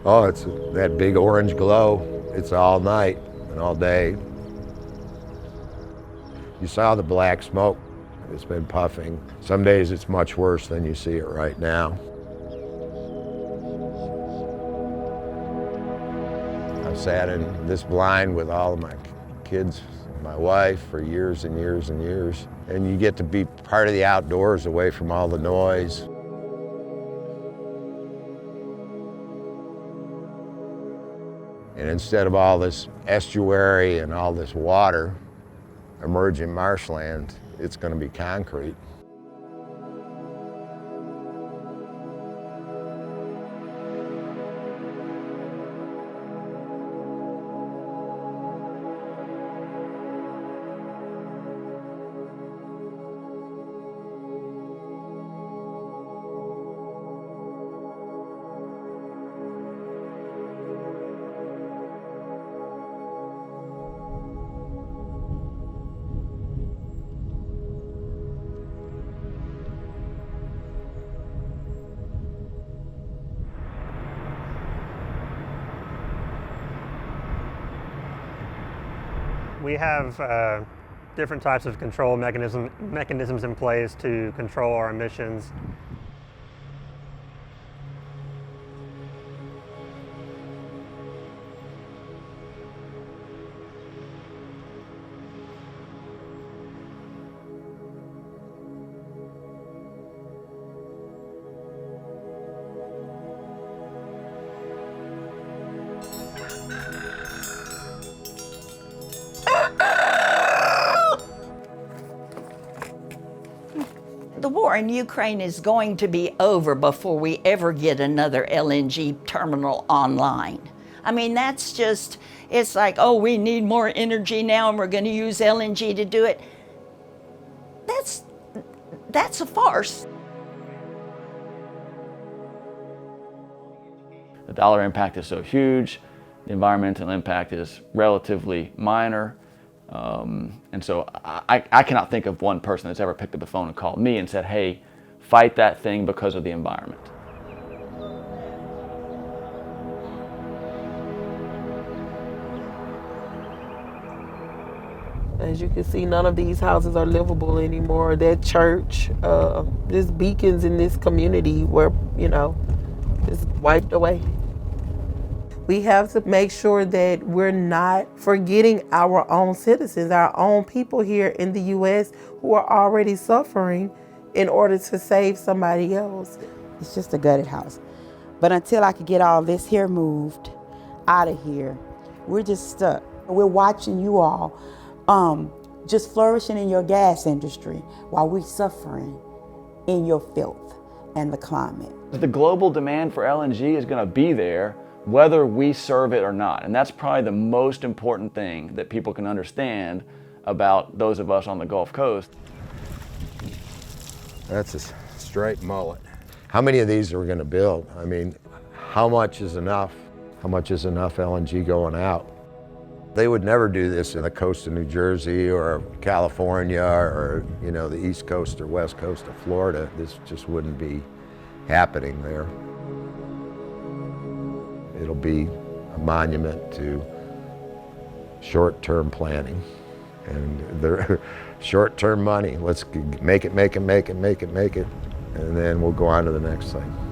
Oh, it's that big orange glow. It's all night and all day. You saw the black smoke. It's been puffing. Some days it's much worse than you see it right now. I've sat in this blind with all of my kids, my wife, for years and years and years. And you get to be part of the outdoors away from all the noise. And instead of all this estuary and all this water, emerging marshland, it's going to be concrete. We have different types of control mechanisms in place to control our emissions. The war in Ukraine is going to be over before we ever get another LNG terminal online. I mean, that's just, it's like, oh, we need more energy now and we're going to use LNG to do it. That's a farce. The dollar impact is so huge, the environmental impact is relatively minor. And so I cannot think of one person that's ever picked up the phone and called me and said, hey, fight that thing because of the environment. As you can see, none of these houses are livable anymore. That church, there's beacons in this community where, you know, it's wiped away. We have to make sure that we're not forgetting our own citizens, our own people here in the U.S. who are already suffering in order to save somebody else. It's just a gutted house. But until I could get all this here moved out of here, we're just stuck. We're watching you all just flourishing in your gas industry while we're suffering in your filth and the climate. The global demand for LNG is going to be there whether we serve it or not. And that's probably the most important thing that people can understand about those of us on the Gulf Coast. That's a straight mullet. How many of these are we going to build? I mean, how much is enough? How much is enough LNG going out? They would never do this in the coast of New Jersey or California or, you know, the East Coast or West Coast of Florida. This just wouldn't be happening there. It'll be a monument to short-term planning and the short-term money. Let's make it, and then we'll go on to the next thing.